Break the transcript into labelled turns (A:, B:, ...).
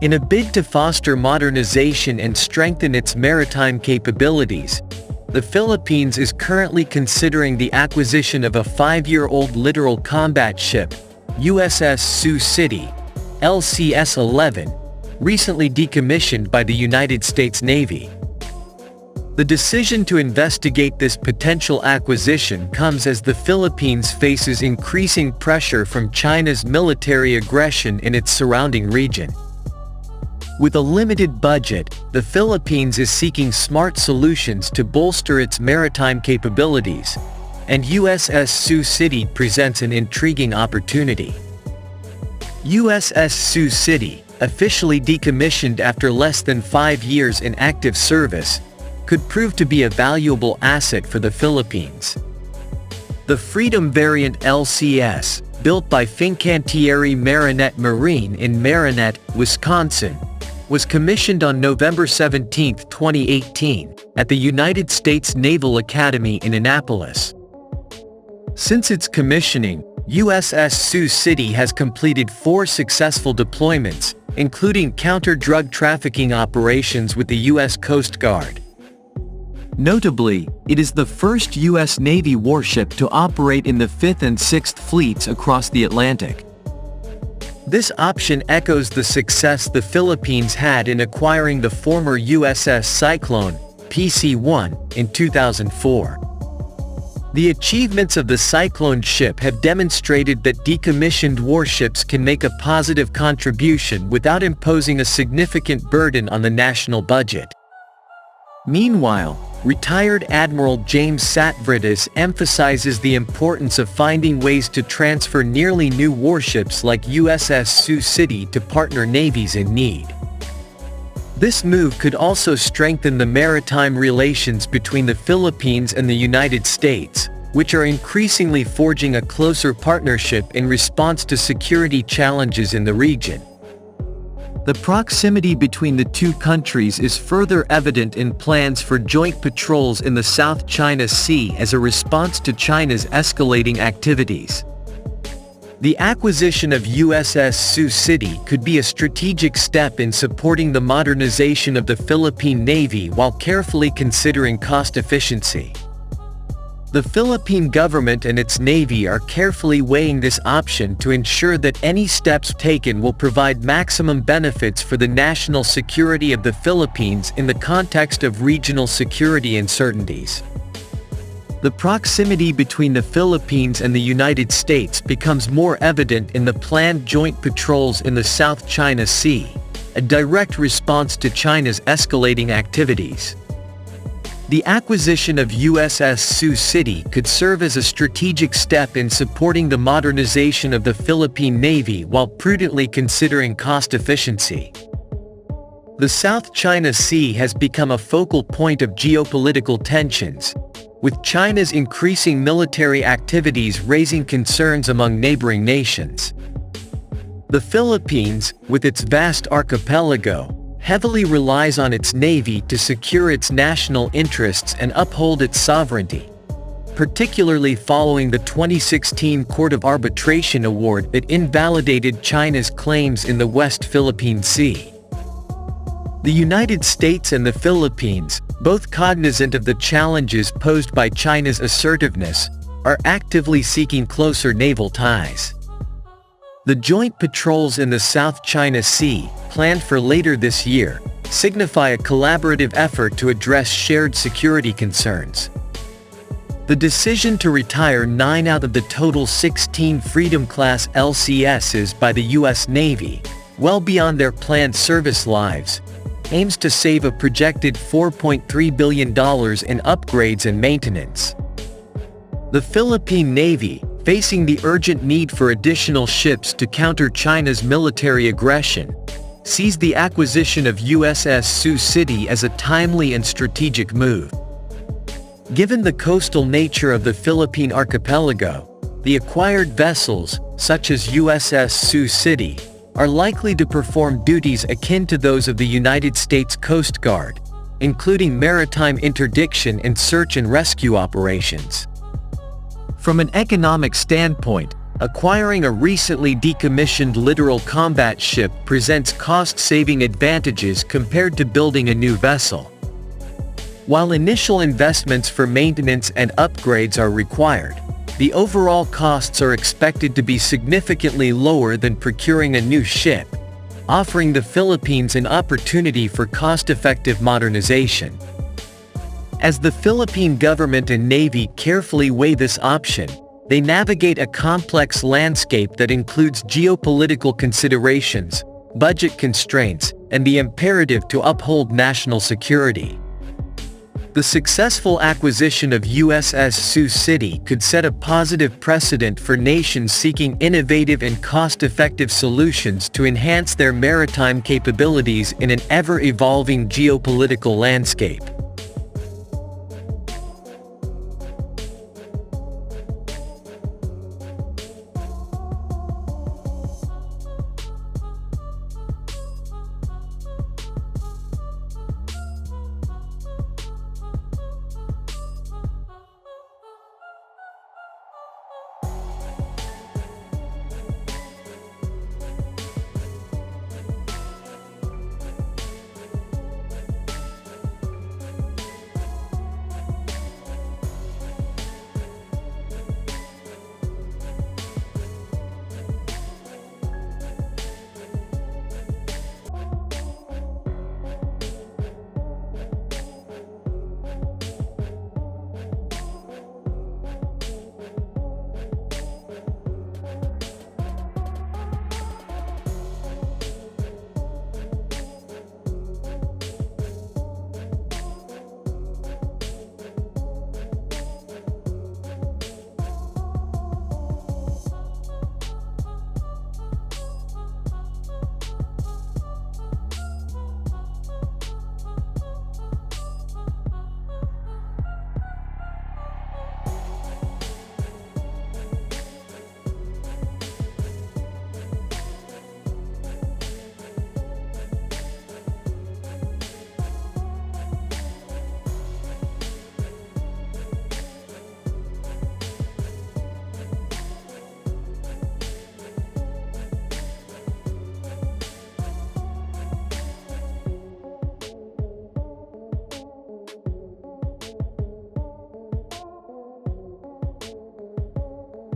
A: In a bid to foster modernization and strengthen its maritime capabilities, the Philippines is currently considering the acquisition of a 5-year-old littoral combat ship, USS Sioux City, LCS-11, recently decommissioned by the United States Navy. The decision to investigate this potential acquisition comes as the Philippines faces increasing pressure from China's military aggression in its surrounding region. With a limited budget, the Philippines is seeking smart solutions to bolster its maritime capabilities, and USS Sioux City presents an intriguing opportunity. USS Sioux City, officially decommissioned after less than 5 years in active service, could prove to be a valuable asset for the Philippines. The Freedom variant LCS, built by Fincantieri Marinette Marine in Marinette, Wisconsin, was commissioned on November 17, 2018, at the United States Naval Academy in Annapolis. Since its commissioning, USS Sioux City has completed 4 successful deployments, including counter-drug trafficking operations with the U.S. Coast Guard. Notably, it is the first U.S. Navy warship to operate in the 5th and 6th Fleets across the Atlantic. This option echoes the success the Philippines had in acquiring the former USS Cyclone, PC-1, in 2004. The achievements of the Cyclone ship have demonstrated that decommissioned warships can make a positive contribution without imposing a significant burden on the national budget. Meanwhile, retired Admiral James Satvridis emphasizes the importance of finding ways to transfer nearly new warships like USS Sioux City to partner navies in need. This move could also strengthen the maritime relations between the Philippines and the United States, which are increasingly forging a closer partnership in response to security challenges in the region. The proximity between the two countries is further evident in plans for joint patrols in the South China Sea as a response to China's escalating activities. The acquisition of USS Sioux City could be a strategic step in supporting the modernization of the Philippine Navy while carefully considering cost efficiency. The Philippine government and its Navy are carefully weighing this option to ensure that any steps taken will provide maximum benefits for the national security of the Philippines in the context of regional security uncertainties. The proximity between the Philippines and the United States becomes more evident in the planned joint patrols in the South China Sea, a direct response to China's escalating activities. The acquisition of USS Sioux City could serve as a strategic step in supporting the modernization of the Philippine Navy while prudently considering cost efficiency. The South China Sea has become a focal point of geopolitical tensions, with China's increasing military activities raising concerns among neighboring nations. The Philippines, with its vast archipelago, heavily relies on its navy to secure its national interests and uphold its sovereignty, particularly following the 2016 Court of Arbitration award that invalidated China's claims in the West Philippine Sea. The United States and the Philippines, both cognizant of the challenges posed by China's assertiveness, are actively seeking closer naval ties. The joint patrols in the South China Sea, planned for later this year, signify a collaborative effort to address shared security concerns. The decision to retire 9 out of the total 16 Freedom-class LCSs by the U.S. Navy, well beyond their planned service lives, aims to save a projected $4.3 billion in upgrades and maintenance. The Philippine Navy, facing the urgent need for additional ships to counter China's military aggression, sees the acquisition of USS Sioux City as a timely and strategic move. Given the coastal nature of the Philippine archipelago, the acquired vessels, such as USS Sioux City, are likely to perform duties akin to those of the United States Coast Guard, including maritime interdiction and search and rescue operations. From an economic standpoint, acquiring a recently decommissioned Littoral combat ship presents cost-saving advantages compared to building a new vessel. While initial investments for maintenance and upgrades are required, the overall costs are expected to be significantly lower than procuring a new ship, offering the Philippines an opportunity for cost-effective modernization. As the Philippine government and Navy carefully weigh this option, they navigate a complex landscape that includes geopolitical considerations, budget constraints, and the imperative to uphold national security. The successful acquisition of Uss Sioux could set a positive precedent for nations seeking innovative and cost-effective solutions to enhance their maritime capabilities in an ever-evolving geopolitical landscape.